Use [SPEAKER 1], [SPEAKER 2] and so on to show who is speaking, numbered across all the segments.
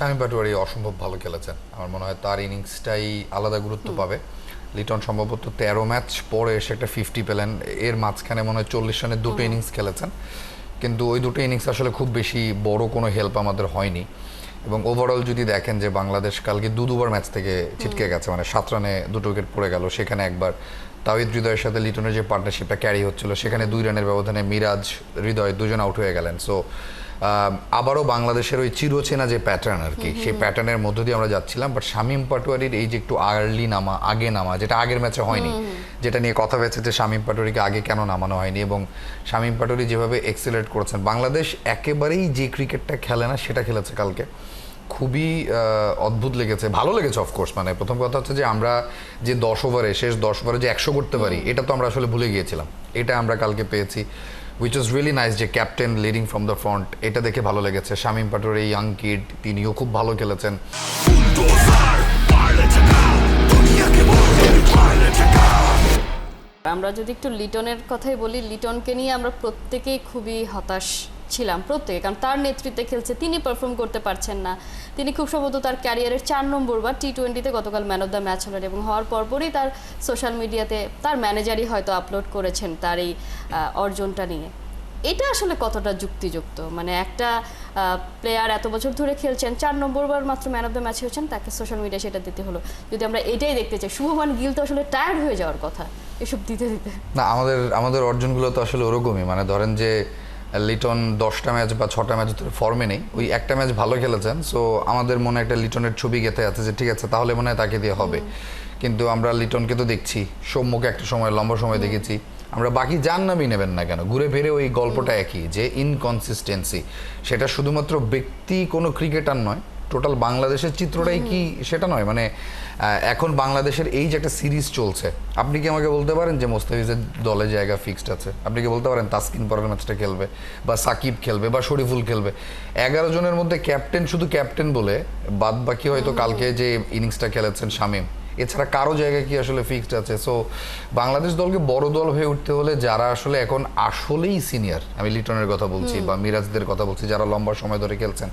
[SPEAKER 1] শামীম পাটোয়ারি অসম্ভব ভালো খেলেছেন। আমার মনে হয় তার ইনিংসটাই আলাদা গুরুত্ব পাবে। লিটন সম্ভবত 13 ম্যাচ পরে এসে একটা 50 পেলেন, এর মাঝখানে মনে হয় 40 রানের দুটো ইনিংস খেলেছেন, কিন্তু ওই দুটো ইনিংস আসলে খুব বেশি বড় কোনো হেল্প আমাদের হয়নি। এবং ওভারঅল যদি দেখেন যে বাংলাদেশ কালকে দুবার ম্যাচ থেকে ছিটকে গেছে, মানে 7 রানে দুটো উইকেট পড়ে গেল, সেখানে একবার তাওহিদ হৃদয়ের সাথে লিটনের যে পার্টনারশিপটা ক্যারি হচ্ছিল সেখানে 2 রানের ব্যবধানে মিরাজ হৃদয় দুজন আউট হয়ে গেলেন। সো আবারও বাংলাদেশের ওই চিরচেনা যে প্যাটার্ন আর কি, সেই প্যাটার্নের মধ্য দিয়ে আমরা যাচ্ছিলাম। বাট শামীম পাটোয়ারির এই যে একটু আর্লি নামা, আগে নামা, যেটা আগের ম্যাচে হয়নি, যেটা নিয়ে কথা হয়েছে যে শামীম পাটোয়ারিকে আগে কেন নামানো হয়নি, এবং শামীম পাটোয়ারি যেভাবে এক্সেলারেট করেছেন, বাংলাদেশ একেবারেই যে ক্রিকেটটা খেলে না সেটা খেলেছে কালকে। খুবই অদ্ভুত লেগেছে, ভালো লেগেছে অফকোর্স। মানে প্রথম কথা হচ্ছে যে আমরা যে 10 ওভারে, শেষ 10 ওভারে যে 100 করতে পারি, এটা তো আমরা আসলে ভুলে গিয়েছিলাম। এটা আমরা কালকে পেয়েছি, উইচ ওয়াজ রিয়েলি নাইস। যে captain leading from the front, এটা দেখে ভালো লেগেছে। শামীম পাটোয়ারি এই ইয়াং কিড, তিনিও খুব ভালো খেলেছেন।
[SPEAKER 2] আমরা যদি একটু লিটনের কথাই বলি, লিটনকে নিয়ে আমরা প্রত্যেকেই খুবই হতাশ ছিলাম, প্রত্যেকে, কারণ তার নেতৃত্বে খেলছে, তিনি পারফর্ম করতে পারছেন না। তিনি খুব সম্ভবত তার ক্যারিয়ারের 4 নম্বর বা টি-20-তে গতকাল ম্যান অফ দ্য ম্যাচ হলেন, এবং হওয়ার পরপরই তার সোশ্যাল মিডিয়াতে তার ম্যানেজারই হয়তো আপলোড করেছেন তার এই অর্জনটা নিয়ে। এটা আসলে কতটা যুক্তিযুক্ত? মানে একটা প্লেয়ার এত বছর ধরে খেলছেন, 4 নম্বরবার মাত্র ম্যান অফ দ্য ম্যাচ হয়েছেন, তাকে সোশ্যাল মিডিয়ায় সেটা দিতে হলো। যদি আমরা এটাই দেখতে চাই, শুভমান গিল তো আসলে টায়ার্ড হয়ে যাওয়ার কথা এসব দিতে দিতে।
[SPEAKER 1] না, আমাদের অর্জনগুলো তো আসলে ওরকমই। মানে ধরেন যে লিটন 10টা ম্যাচ বা 6টা ম্যাচ ধরে ফর্মে নেই, ওই একটা ম্যাচ ভালো খেলেছেন, সো আমাদের মনে একটা লিটনের ছবি গেঁথে আছে যে ঠিক আছে, তাহলে মনে হয় তাকে দিয়ে হবে। কিন্তু আমরা লিটনকে তো দেখছি, সৌম্যকে একটা সময়, লম্বা সময় দেখেছি আমরা, বাকি যার নামই নেবেন না কেন, ঘুরে ফিরে ওই গল্পটা একই, যে ইনকনসিস্টেন্সি। সেটা শুধুমাত্র ব্যক্তি কোনো ক্রিকেটার নয়, টোটাল বাংলাদেশের চিত্রটাই কি সেটা নয়। মানে এখন বাংলাদেশের এই যে একটা সিরিজ চলছে, আপনি কি আমাকে বলতে পারেন যে মোস্তাফিজের দলে জায়গা ফিক্সড আছে? আপনি কি বলতে পারেন তাসকিন পরের ম্যাচটা খেলবে, বা সাকিব খেলবে, বা শরীফুল খেলবে? 11 জনের মধ্যে ক্যাপ্টেন শুধু ক্যাপ্টেন বলে, বাদ বাকি হয়তো কালকে যে ইনিংসটা খেলেছেন শামীম, এছাড়া কারো জায়গায় কি আসলে ফিক্সড আছে? সো বাংলাদেশ দলকে বড় দল হয়ে উঠতে হলে যারা আসলে এখন আসলেই সিনিয়র, আমি লিটনের কথা বলছি বা মিরাজদের কথা বলছি, যারা লম্বা সময় ধরে খেলছেন,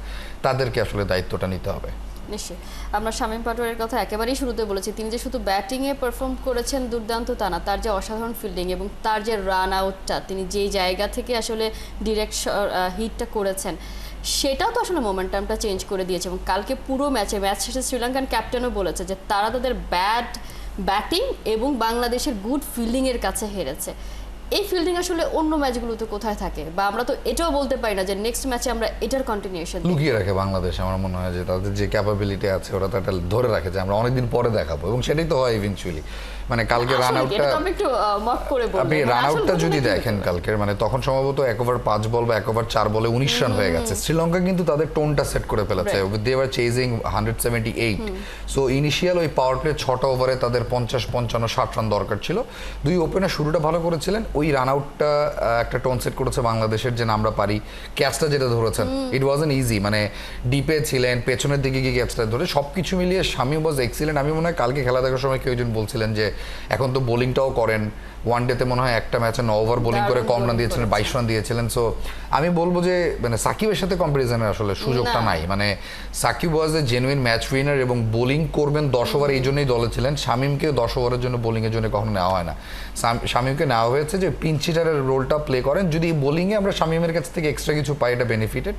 [SPEAKER 1] তাদেরকে আসলে দায়িত্বটা নিতে হবে।
[SPEAKER 2] নিশ্চয়ই। আমরা শামীম পাটোয়ারির কথা একেবারেই শুরুতে বলেছি, তিনি যে শুধু ব্যাটিংয়ে পারফর্ম করেছেন দুর্দান্ত তা না, তার যে অসাধারণ ফিল্ডিং এবং তার যে রান আউটটা, তিনি যেই জায়গা থেকে আসলে ডিরেক্ট হিটটা করেছেন, সেটাও তো আসলে মোমেন্টামটা চেঞ্জ করে দিয়েছে। এবং কালকে পুরো ম্যাচ শেষে শ্রীলঙ্কান ক্যাপ্টেনও বলেছে যে তারা তাদের ব্যাটিং এবং বাংলাদেশের গুড ফিল্ডিংয়ের কাছে হেরেছে। এই ফিল্ডিং আসলে অন্য ম্যাচগুলোতে কোথায় থাকে? বা আমরা তো এটাও বলতে পারি না যে নেক্সট ম্যাচে আমরা এটার কন্টিনিউশন
[SPEAKER 1] লুকিয়ে রাখে বাংলাদেশ। আমার মনে হয় যে তাদের যে ক্যাপাবিলিটি আছে, ওরা তো এটা ধরে রাখে যে আমরা অনেকদিন পরে দেখাবো, এবং সেটাই তো হয় ইভেন্চুয়ালি। মানে কালকে রান আউটটা, আপনি রান আউটটা যদি দেখেন কালকের, মানে তখন সম্ভবত 1 ওভার 5 বল বা 1 ওভার 4 বলে 19 রান হয়ে গেছে। শ্রীলঙ্কা কিন্তু তাদের টোনটা সেট করে ফেলেছে, they were chasing 178। So initial ওই পাওয়ার প্লে 6টা ওভারে তাদের 50, 55, 60 রান দরকার ছিল। 2 ওপেনার শুরুটা ভালো করেছিলেন, ওই রান আউটটা একটা টোন সেট করেছে বাংলাদেশের, যে আমরা পারি। ক্যাচটা যেটা ধরেছেন, ইট ওয়াজন্ট ইজি, মানে ডিপে ছিলেন, পেছনের দিকে গিয়ে ক্যাচটা ধরে, সবকিছু মিলিয়ে শামীম ওয়াজ এক্সিলেন্ট। আমি মনে হয় কালকে খেলা দেখার সময় কেউ একজন বলছিলেন যে এখন তো বোলিংটাও করেন, ওয়ানডেতে মনে হয় একটা ম্যাচে 9 ওভার বোলিং করে কম রান দিয়েছিলেন, 22 রান দিয়েছিলেন। সো আমি বলবো যে মানে সাকিবের সাথে কম্পারিজনের আসলে সুযোগটা নাই। মানে সাকিব ওয়াজ এ জেনুইন ম্যাচ উইনার, এবং বোলিং করবেন 10 ওভার, এই জন্যই দলে ছিলেন। শামীমকে 10 ওভারের জন্য বোলিংয়ের জন্য কখনো নেওয়া হয় না। শামীমকে নেওয়া হয়েছে যে পিঞ্চ হিটারের রোলটা প্লে করেন, যদি বোলিংয়ে আমরা শামীমের কাছ থেকে এক্সট্রা কিছু পাই, এটা বেনিফিটেড।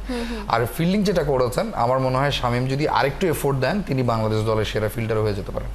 [SPEAKER 1] আর ফিল্ডিং যেটা করেছেন, আমার মনে হয় শামীম যদি আরেকটু এফোর্ট দেন, তিনি বাংলাদেশ দলের সেরা ফিল্ডার হয়ে যেতে পারেন।